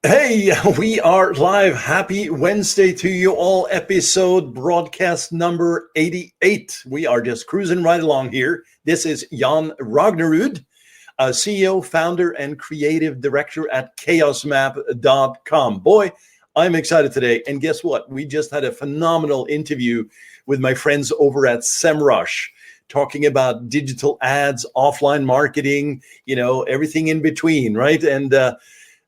Hey, we are live. Happy Wednesday to you all. Episode broadcast number 88. We are just cruising right along here. This is Jan Rognerud, CEO, founder, and creative director at chaosmap.com. Boy, I'm excited today. And guess what? We just had a phenomenal interview with my friends over at SEMrush, talking about digital ads, offline marketing, everything in between, right? And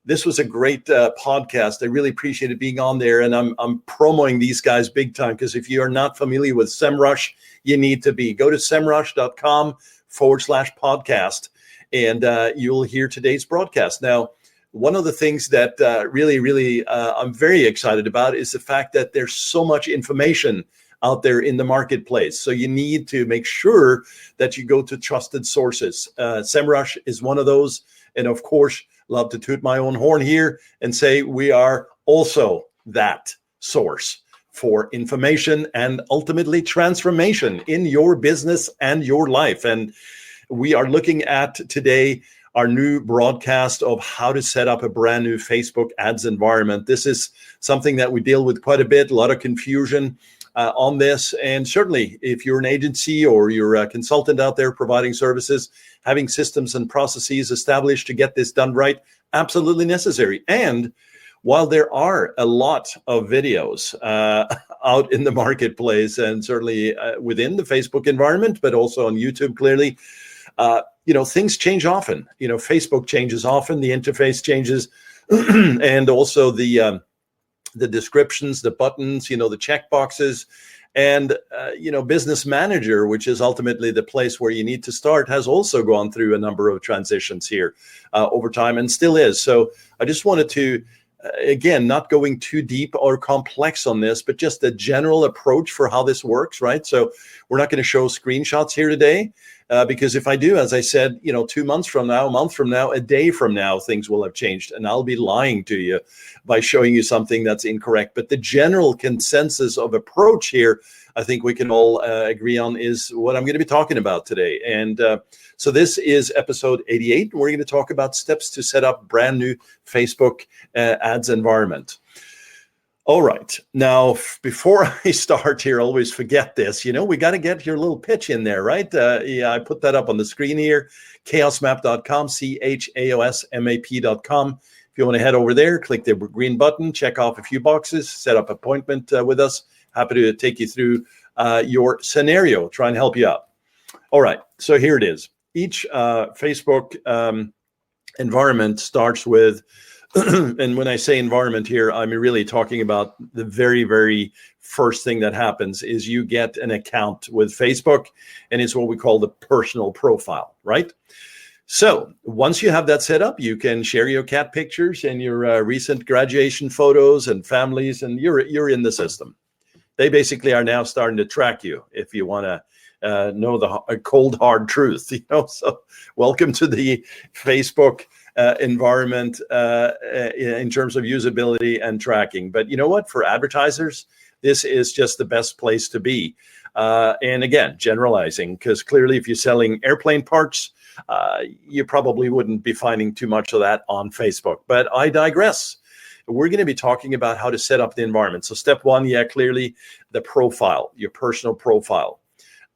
this was a great podcast. I really appreciated being on there, and I'm promoting these guys big time, because if you are not familiar with SEMrush, you need to be. Go to semrush.com/podcast, and you'll hear today's broadcast. Now, one of the things that really I'm very excited about is the fact that there's so much information out there in the marketplace. So you need to make sure that you go to trusted sources. SEMrush is one of those, and of course, love to toot my own horn here and say we are also that source for information and ultimately transformation in your business and your life. And we are looking at today our new broadcast of how to set up a brand new Facebook ads environment. This is something that we deal with quite a bit, a lot of confusion on this. And certainly if you're an agency or you're a consultant out there providing services, having systems and processes established to get this done right, absolutely necessary. And while there are a lot of videos out in the marketplace, and certainly within the Facebook environment, but also on YouTube, clearly, things change often. Facebook changes often, the interface changes, and also the descriptions, the buttons, the checkboxes, and Business Manager, which is ultimately the place where you need to start, has also gone through a number of transitions here over time, and still is. So I just wanted to, again, not going too deep or complex on this, but just a general approach for how this works, right? So we're not going to show screenshots here today. Because if I do, as I said, 2 months from now, a month from now, a day from now, things will have changed, and I'll be lying to you by showing you something that's incorrect. But the general consensus of approach here, I think we can all agree on, is what I'm going to be talking about today. And so this is episode 88. We're going to talk about steps to set up brand new Facebook ads environment. All right. Now, before I start here, I always forget this. We got to get your little pitch in there, right? I put that up on the screen here, chaosmap.com, chaosmap.com. If you want to head over there, click the green button, check off a few boxes, set up an appointment with us. Happy to take you through your scenario, try and help you out. All right. So here it is. Each Facebook environment starts with, and when I say environment here, I'm really talking about the very, very first thing that happens is you get an account with Facebook, and it's what we call the personal profile, right? So once you have that set up, you can share your cat pictures and your recent graduation photos and families, and you're in the system. They basically are now starting to track you if you want to know the cold, hard truth. So welcome to the Facebook environment in terms of usability and tracking. But you know what? For advertisers, this is just the best place to be. And again, generalizing, because clearly if you're selling airplane parts, you probably wouldn't be finding too much of that on Facebook. But I digress. We're going to be talking about how to set up the environment. So step one, clearly the profile, your personal profile.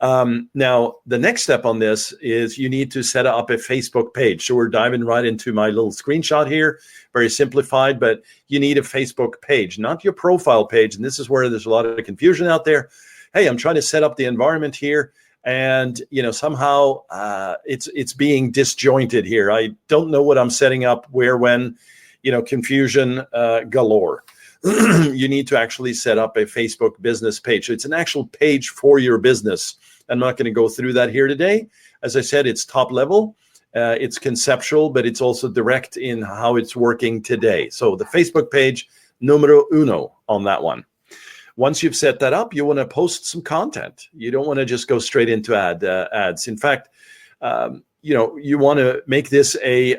Now, the next step on this is you need to set up a Facebook page. So we're diving right into my little screenshot here, very simplified, but you need a Facebook page, not your profile page. And this is where there's a lot of confusion out there. Hey, I'm trying to set up the environment here, and somehow it's being disjointed here. I don't know what I'm setting up, where, when, confusion galore. You need to actually set up a Facebook business page. So it's an actual page for your business. I'm not going to go through that here today. As I said, it's top level, it's conceptual, but it's also direct in how it's working today. So the Facebook page, numero uno on that one. Once you've set that up, you want to post some content. You don't want to just go straight into ads. In fact, you want to make this a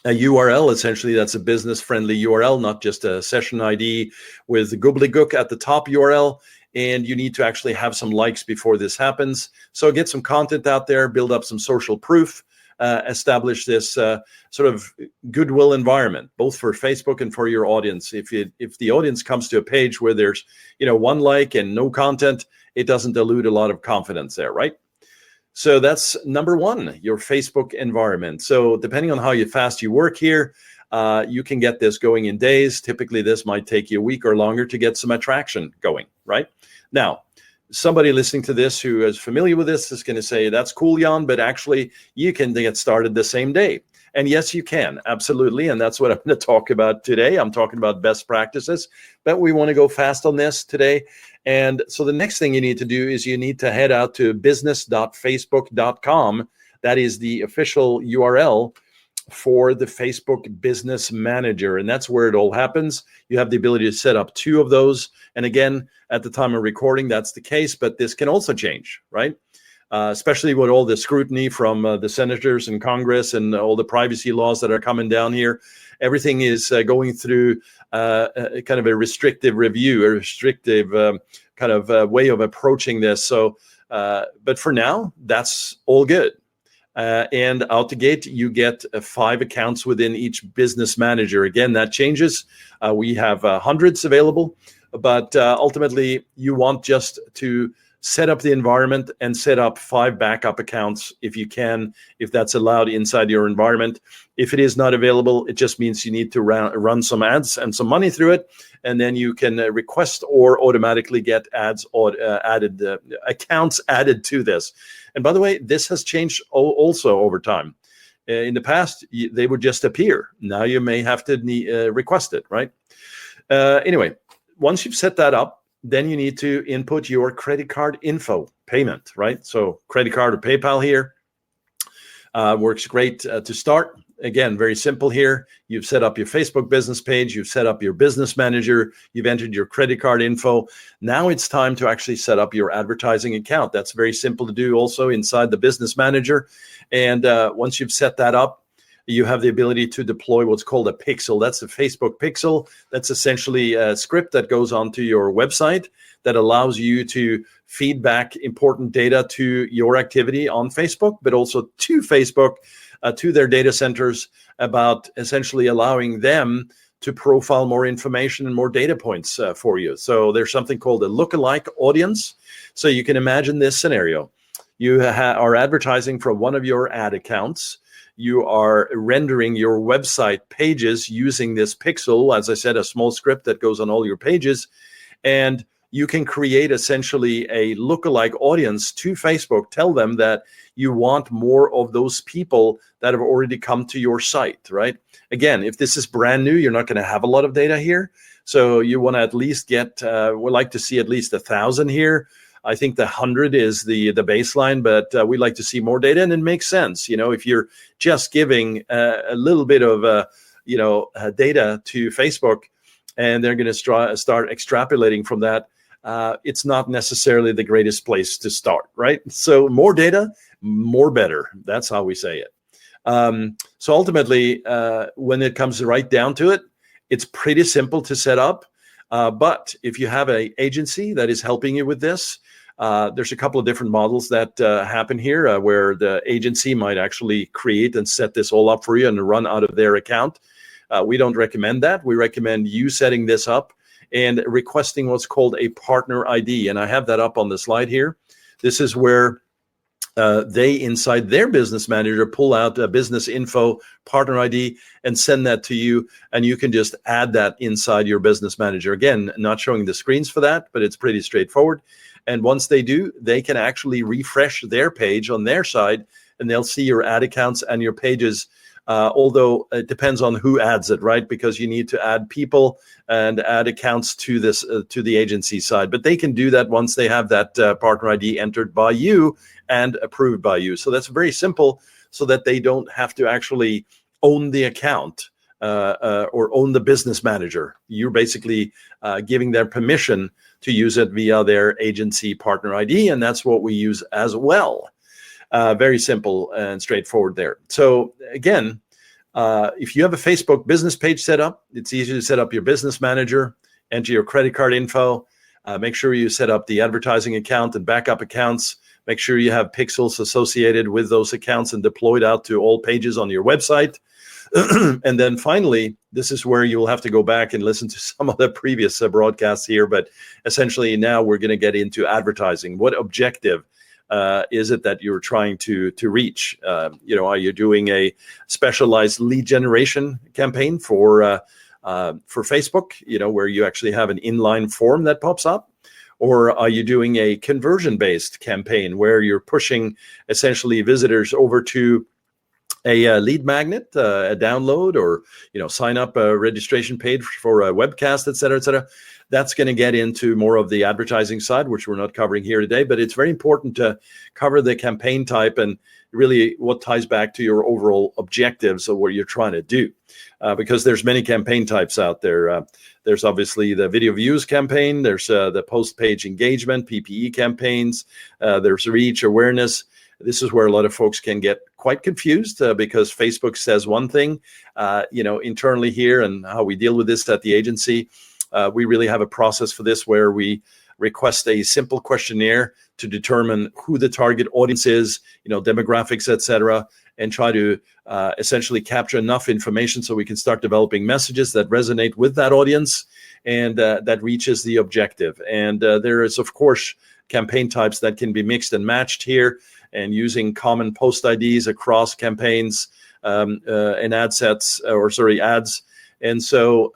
URL, essentially, that's a business-friendly URL, not just a session ID with the gobbledygook at the top URL. And you need to actually have some likes before this happens. So get some content out there, build up some social proof, establish this sort of goodwill environment, both for Facebook and for your audience. If the audience comes to a page where there's one like and no content, it doesn't dilute a lot of confidence there, right? So that's number one, your Facebook environment. So depending on how fast you work here, you can get this going in days. Typically, this might take you a week or longer to get some attraction going, right? Now, somebody listening to this who is familiar with this is going to say, that's cool, Jan, but actually you can get started the same day. And yes, you can, absolutely. And that's what I'm going to talk about today. I'm talking about best practices, but we want to go fast on this today. And so the next thing you need to do is you need to head out to business.facebook.com. That is the official URL for the Facebook Business Manager. And that's where it all happens. You have the ability to set up 2 of those. And again, at the time of recording, that's the case, but this can also change, right? Especially with all the scrutiny from the senators and Congress and all the privacy laws that are coming down here. Everything is going through kind of a restrictive review, a restrictive kind of way of approaching this. So, but for now, that's all good. And out the gate, you get 5 accounts within each business manager. Again, that changes. We have hundreds available, but ultimately, you want just to set up the environment and set up 5 backup accounts if you can, if that's allowed inside your environment. If it is not available, it just means you need to run some ads and some money through it, and then you can request or automatically get ads or added accounts added to this. And by the way, this has changed also over time. In the past, they would just appear. Now you may have to request it, right? Anyway, once you've set that up, then you need to input your credit card info payment, right? So credit card or PayPal here works great to start. Again, very simple here. You've set up your Facebook business page. You've set up your business manager. You've entered your credit card info. Now it's time to actually set up your advertising account. That's very simple to do also inside the business manager. And once you've set that up, you have the ability to deploy what's called a pixel. That's a Facebook pixel. That's essentially a script that goes onto your website that allows you to feed back important data to your activity on Facebook, but also to Facebook, to their data centers, about essentially allowing them to profile more information and more data points for you. So there's something called a lookalike audience. So you can imagine this scenario. You are advertising from one of your ad accounts. You are rendering your website pages using this pixel, as I said, a small script that goes on all your pages. And you can create essentially a lookalike audience to Facebook. Tell them that you want more of those people that have already come to your site, right? Again, if this is brand new, you're not going to have a lot of data here. So you want to at least get, we'd like to see at least 1,000 here. I think the 100 is the baseline, but we'd like to see more data, and it makes sense. If you're just giving a little bit of data to Facebook, and they're going to start extrapolating from that, it's not necessarily the greatest place to start, right? So more data, more better. That's how we say it. So ultimately, when it comes right down to it, it's pretty simple to set up. But if you have an agency that is helping you with this, there's a couple of different models that happen here where the agency might actually create and set this all up for you and run out of their account. We don't recommend that. We recommend you setting this up and requesting what's called a partner ID. And I have that up on the slide here. This is where they, inside their business manager, pull out a business info partner ID and send that to you. And you can just add that inside your business manager. Again, not showing the screens for that, but it's pretty straightforward. And once they do, they can actually refresh their page on their side, and they'll see your ad accounts and your pages. Although it depends on who adds it, right? Because you need to add people and add accounts to this to the agency side. But they can do that once they have that partner ID entered by you and approved by you. So that's very simple, so that they don't have to actually own the account or own the business manager. You're basically giving them permission to use it via their agency partner ID, and that's what we use as well. Very simple and straightforward there. So again, if you have a Facebook business page set up, it's easy to set up your business manager, enter your credit card info, make sure you set up the advertising account and backup accounts. Make sure you have pixels associated with those accounts and deployed out to all pages on your website. And then finally, this is where you will have to go back and listen to some of the previous broadcasts here. But essentially now we're going to get into advertising. What objective is it that you're trying to reach? Are you doing a specialized lead generation campaign for Facebook, where you actually have an inline form that pops up? Or are you doing a conversion-based campaign where you're pushing essentially visitors over to a lead magnet, a download, or sign up a registration page for a webcast, et cetera, et cetera? That's going to get into more of the advertising side, which we're not covering here today. But it's very important to cover the campaign type and really what ties back to your overall objectives of what you're trying to do, because there's many campaign types out there. There's obviously the video views campaign. There's the post-page engagement, PPE campaigns. There's reach, awareness. This is where a lot of folks can get quite confused because Facebook says one thing, internally here, and how we deal with this at the agency. We really have a process for this where we request a simple questionnaire to determine who the target audience is, demographics, et cetera, and try to essentially capture enough information so we can start developing messages that resonate with that audience and that reaches the objective. And there is, of course, campaign types that can be mixed and matched here, and using common post IDs across campaigns and ads. And so,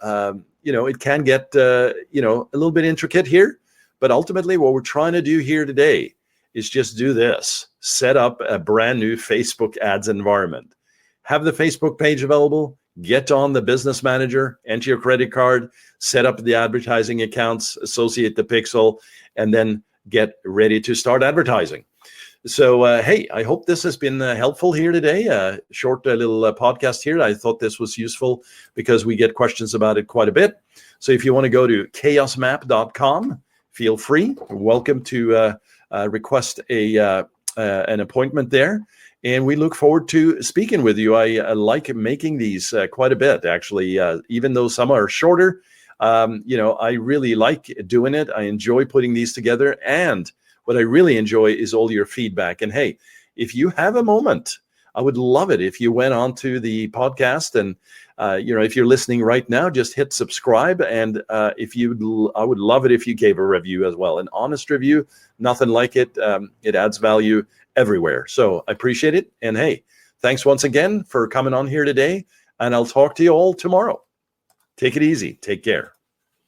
it can get, a little bit intricate here. But ultimately, what we're trying to do here today is just do this. Set up a brand new Facebook ads environment. Have the Facebook page available. Get on the business manager, enter your credit card, set up the advertising accounts, associate the pixel, and then get ready to start advertising. So, hey, I hope this has been helpful here today. Short little podcast here. I thought this was useful because we get questions about it quite a bit. So if you want to go to chaosmap.com, feel free. You're welcome to request an appointment there. And we look forward to speaking with you. I like making these quite a bit, actually, even though some are shorter. I really like doing it. I enjoy putting these together. And what I really enjoy is all your feedback. And hey, if you have a moment, I would love it if you went on to the podcast and, if you're listening right now, just hit subscribe. And I would love it if you gave a review as well. An honest review, nothing like it. It adds value everywhere. So I appreciate it. And hey, thanks once again for coming on here today. And I'll talk to you all tomorrow. Take it easy. Take care.